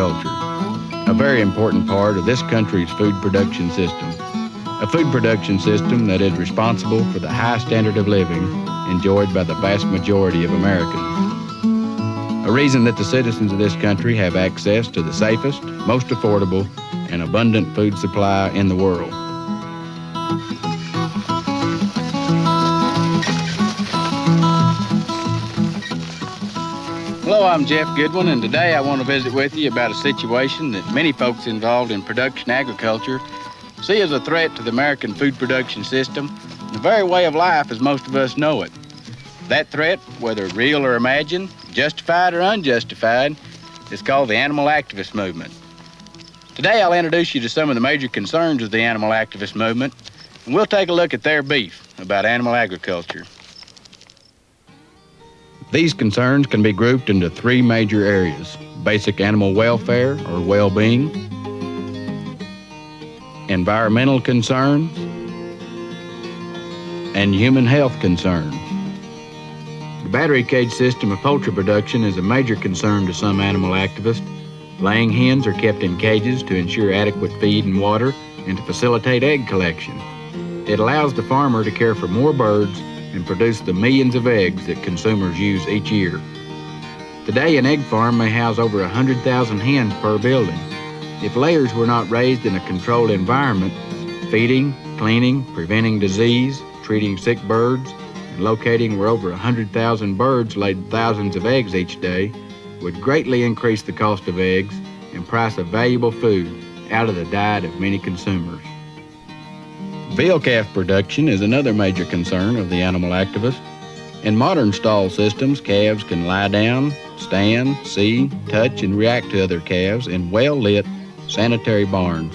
agriculture, a very important part of this country's food production system. A food production system that is responsible for the high standard of living enjoyed by the vast majority of Americans. A reason that the citizens of this country have access to the safest, most affordable, and abundant food supply in the world. Hello, I'm Jeff Goodwin, and today I want to visit with you about a situation that many folks involved in production agriculture see as a threat to the American food production system, the very way of life as most of us know it. That threat, whether real or imagined, justified or unjustified, is called the animal activist movement. Today I'll introduce you to some of the major concerns of the animal activist movement, and we'll take a look at their beef about animal agriculture. These concerns can be grouped into three major areas: basic animal welfare or well-being, environmental concerns, and human health concerns. The battery cage system of poultry production is a major concern to some animal activists. Laying hens are kept in cages to ensure adequate feed and water and to facilitate egg collection. It allows the farmer to care for more birds and produce the millions of eggs that consumers use each year. Today, an egg farm may house over 100,000 hens per building. If layers were not raised in a controlled environment, feeding, cleaning, preventing disease, treating sick birds, and locating where over 100,000 birds laid thousands of eggs each day would greatly increase the cost of eggs and price of valuable food out of the diet of many consumers. Veal calf production is another major concern of the animal activist. In modern stall systems, calves can lie down, stand, see, touch, and react to other calves in well-lit, sanitary barns,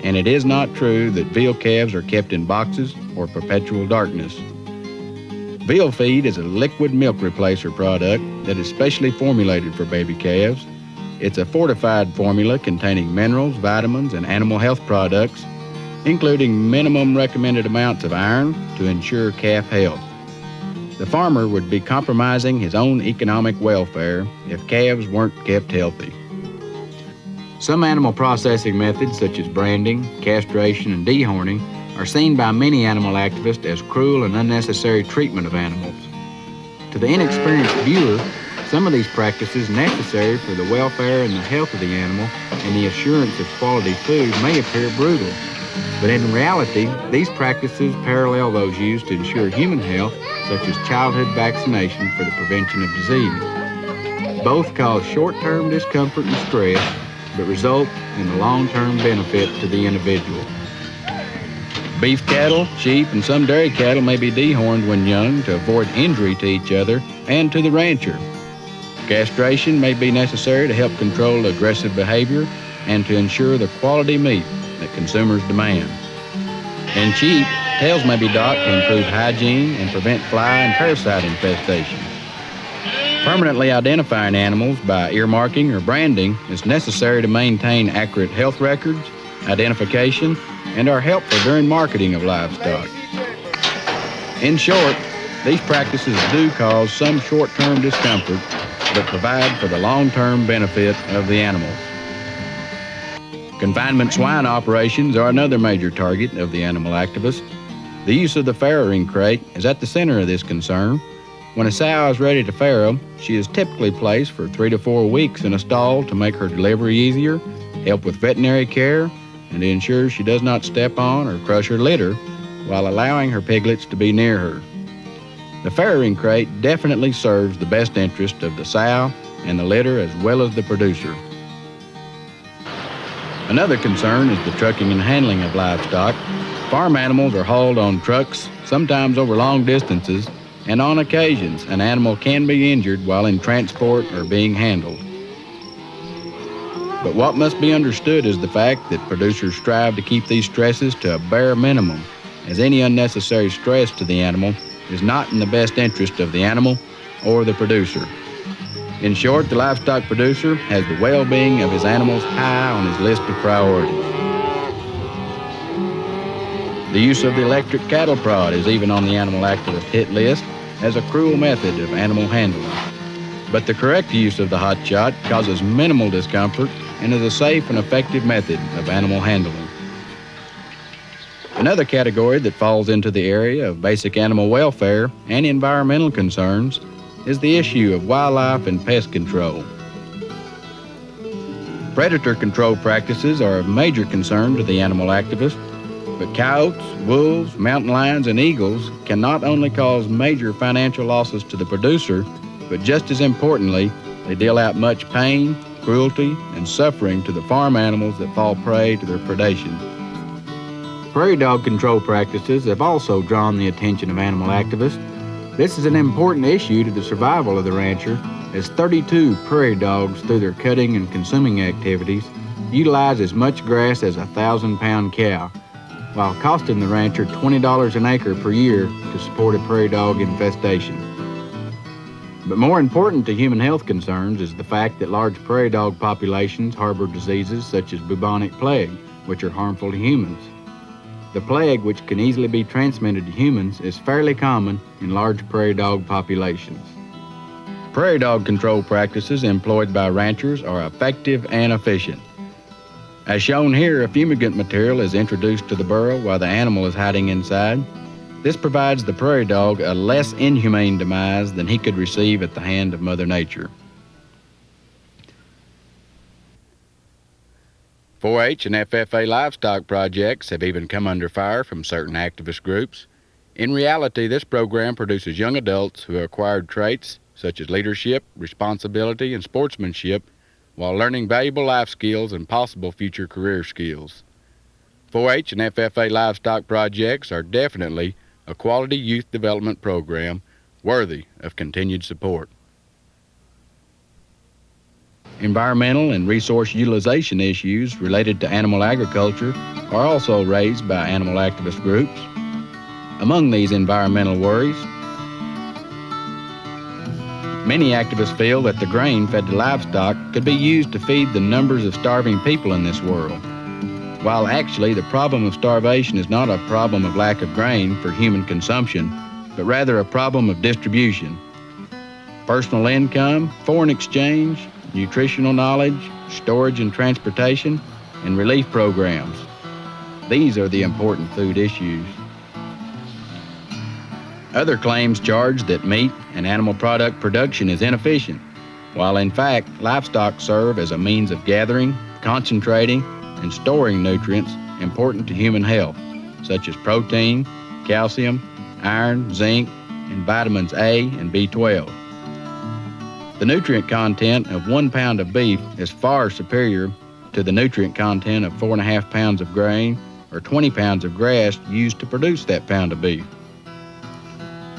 and it is not true that veal calves are kept in boxes or perpetual darkness. Veal feed is a liquid milk replacer product that is specially formulated for baby calves. It's a fortified formula containing minerals, vitamins, and animal health products, including minimum recommended amounts of iron to ensure calf health. The farmer would be compromising his own economic welfare if calves weren't kept healthy. Some animal processing methods, such as branding, castration, and dehorning, are seen by many animal activists as cruel and unnecessary treatment of animals. To the inexperienced viewer, some of these practices necessary for the welfare and the health of the animal and the assurance of quality food may appear brutal, but in reality, these practices parallel those used to ensure human health, such as childhood vaccination for the prevention of disease. Both cause short-term discomfort and stress, but result in the long-term benefit to the individual. Beef cattle, sheep, and some dairy cattle may be dehorned when young to avoid injury to each other and to the rancher. Castration may be necessary to help control aggressive behavior and to ensure the quality meat that consumers demand. In sheep, tails may be docked to improve hygiene and prevent fly and parasite infestation. Permanently identifying animals by earmarking or branding is necessary to maintain accurate health records, identification, and are helpful during marketing of livestock. In short, these practices do cause some short-term discomfort, but provide for the long-term benefit of the animals. Confinement swine operations are another major target of the animal activists. The use of the farrowing crate is at the center of this concern. When a sow is ready to farrow, she is typically placed for 3 to 4 weeks in a stall to make her delivery easier, help with veterinary care, and to ensure she does not step on or crush her litter while allowing her piglets to be near her. The farrowing crate definitely serves the best interest of the sow and the litter as well as the producer. Another concern is the trucking and handling of livestock. Farm animals are hauled on trucks, sometimes over long distances, and on occasions an animal can be injured while in transport or being handled. But what must be understood is the fact that producers strive to keep these stresses to a bare minimum, as any unnecessary stress to the animal is not in the best interest of the animal or the producer. In short, the livestock producer has the well-being of his animals high on his list of priorities. The use of the electric cattle prod is even on the animal activist hit list as a cruel method of animal handling. But the correct use of the hot shot causes minimal discomfort and is a safe and effective method of animal handling. Another category that falls into the area of basic animal welfare and environmental concerns is the issue of wildlife and pest control. Predator control practices are of major concern to the animal activist, but coyotes, wolves, mountain lions, and eagles can not only cause major financial losses to the producer, but just as importantly, they deal out much pain, cruelty, and suffering to the farm animals that fall prey to their predation. Prairie dog control practices have also drawn the attention of animal activists. This is an important issue to the survival of the rancher, as 32 prairie dogs, through their cutting and consuming activities, utilize as much grass as a 1,000-pound cow, while costing the rancher $20 an acre per year to support a prairie dog infestation. But more important to human health concerns is the fact that large prairie dog populations harbor diseases such as bubonic plague, which are harmful to humans. The plague, which can easily be transmitted to humans, is fairly common in large prairie dog populations. Prairie dog control practices employed by ranchers are effective and efficient. As shown here, a fumigant material is introduced to the burrow while the animal is hiding inside. This provides the prairie dog a less inhumane demise than he could receive at the hand of Mother Nature. 4-H and FFA livestock projects have even come under fire from certain activist groups. In reality, this program produces young adults who have acquired traits such as leadership, responsibility, and sportsmanship while learning valuable life skills and possible future career skills. 4-H and FFA livestock projects are definitely a quality youth development program worthy of continued support. Environmental and resource utilization issues related to animal agriculture are also raised by animal activist groups. Among these environmental worries, many activists feel that the grain fed to livestock could be used to feed the numbers of starving people in this world, while actually the problem of starvation is not a problem of lack of grain for human consumption, but rather a problem of distribution. Personal income, foreign exchange, nutritional knowledge, storage and transportation, and relief programs. These are the important food issues. Other claims charge that meat and animal product production is inefficient, while in fact livestock serve as a means of gathering, concentrating, and storing nutrients important to human health, such as protein, calcium, iron, zinc, and vitamins A and B12. The nutrient content of 1 pound of beef is far superior to the nutrient content of 4.5 pounds of grain or 20 pounds of grass used to produce that pound of beef.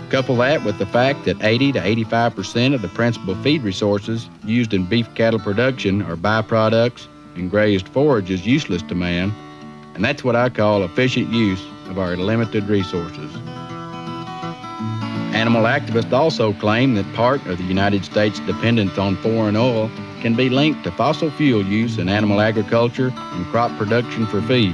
Couple that with the fact that 80 to 85% of the principal feed resources used in beef cattle production are byproducts and grazed forage is useless to man, and that's what I call efficient use of our limited resources. Animal activists also claim that part of the United States' dependence on foreign oil can be linked to fossil fuel use in animal agriculture and crop production for feed.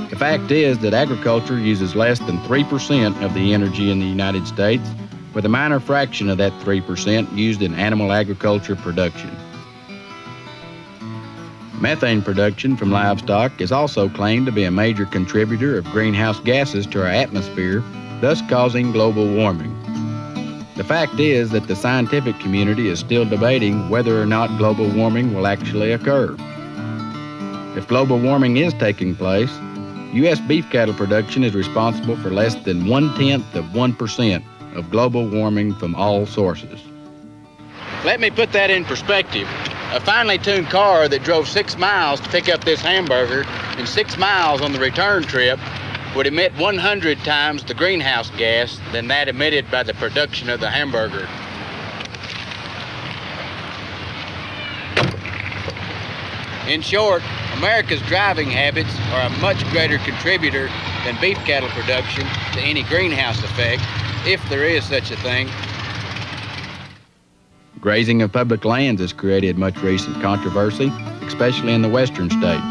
The fact is that agriculture uses less than 3% of the energy in the United States, with a minor fraction of that 3% used in animal agriculture production. Methane production from livestock is also claimed to be a major contributor of greenhouse gases to our atmosphere, thus causing global warming. The fact is that the scientific community is still debating whether or not global warming will actually occur. If global warming is taking place, U.S. beef cattle production is responsible for less than 0.1% of global warming from all sources. Let me put that in perspective. A finely tuned car that drove 6 miles to pick up this hamburger and 6 miles on the return trip would emit 100 times the greenhouse gas than that emitted by the production of the hamburger. In short, America's driving habits are a much greater contributor than beef cattle production to any greenhouse effect, if there is such a thing. Grazing of public lands has created much recent controversy, especially in the western states.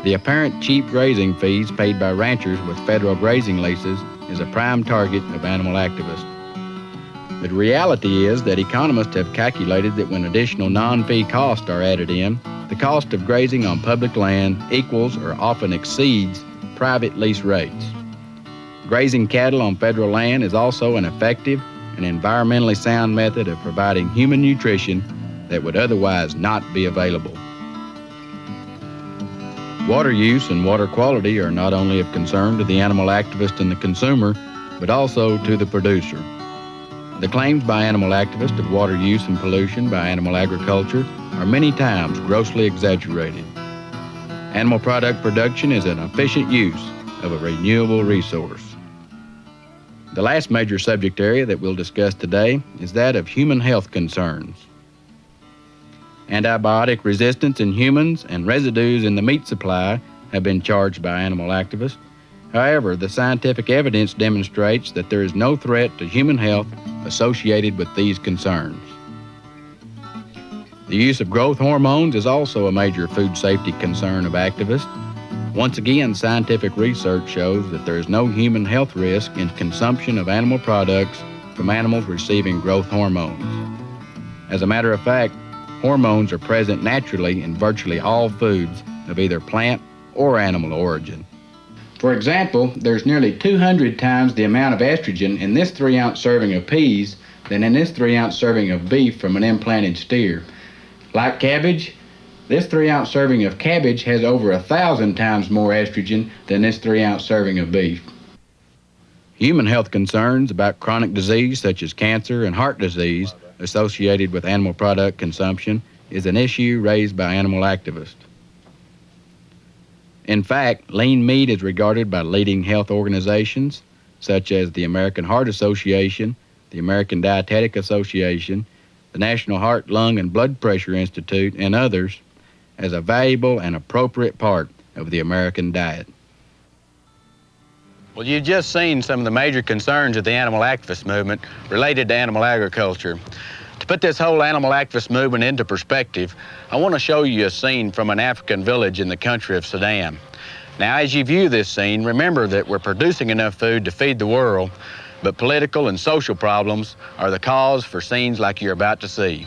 The apparent cheap grazing fees paid by ranchers with federal grazing leases is a prime target of animal activists. The reality is that economists have calculated that when additional non-fee costs are added in, the cost of grazing on public land equals or often exceeds private lease rates. Grazing cattle on federal land is also an effective and environmentally sound method of providing human nutrition that would otherwise not be available. Water use and water quality are not only of concern to the animal activist and the consumer, but also to the producer. The claims by animal activists of water use and pollution by animal agriculture are many times grossly exaggerated. Animal product production is an efficient use of a renewable resource. The last major subject area that we'll discuss today is that of human health concerns. Antibiotic resistance in humans and residues in the meat supply have been charged by animal activists. However, the scientific evidence demonstrates that there is no threat to human health associated with these concerns. The use of growth hormones is also a major food safety concern of activists. Once again, scientific research shows that there is no human health risk in consumption of animal products from animals receiving growth hormones. As a matter of fact, hormones are present naturally in virtually all foods of either plant or animal origin. For example, there's nearly 200 times the amount of estrogen in this 3-ounce serving of peas than in this 3-ounce serving of beef from an implanted steer. Like cabbage, this 3-ounce serving of cabbage has over 1,000 times more estrogen than this 3-ounce serving of beef. Human health concerns about chronic disease such as cancer and heart disease associated with animal product consumption is an issue raised by animal activists. In fact, lean meat is regarded by leading health organizations such as the American Heart Association, the American Dietetic Association, the National Heart, Lung, and Blood Pressure Institute, and others as a valuable and appropriate part of the American diet. Well, you've just seen some of the major concerns of the animal activist movement related to animal agriculture. To put this whole animal activist movement into perspective, I want to show you a scene from an African village in the country of Sudan. Now, as you view this scene, remember that we're producing enough food to feed the world, but political and social problems are the cause for scenes like you're about to see.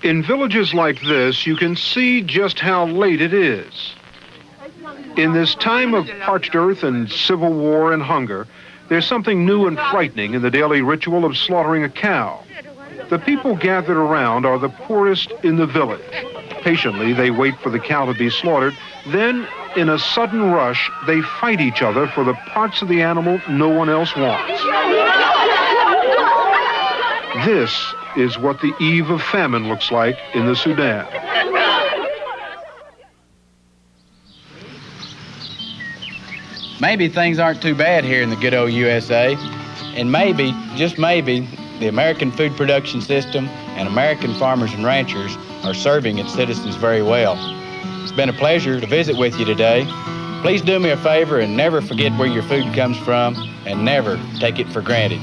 In villages like this, you can see just how late it is. In this time of parched earth and civil war and hunger, there's something new and frightening in the daily ritual of slaughtering a cow. The people gathered around are the poorest in the village. Patiently, they wait for the cow to be slaughtered. Then, in a sudden rush, they fight each other for the parts of the animal no one else wants. This is what the eve of famine looks like in the Sudan. Maybe things aren't too bad here in the good old USA, and maybe, just maybe, the American food production system and American farmers and ranchers are serving its citizens very well. It's been a pleasure to visit with you today. Please do me a favor and never forget where your food comes from and never take it for granted.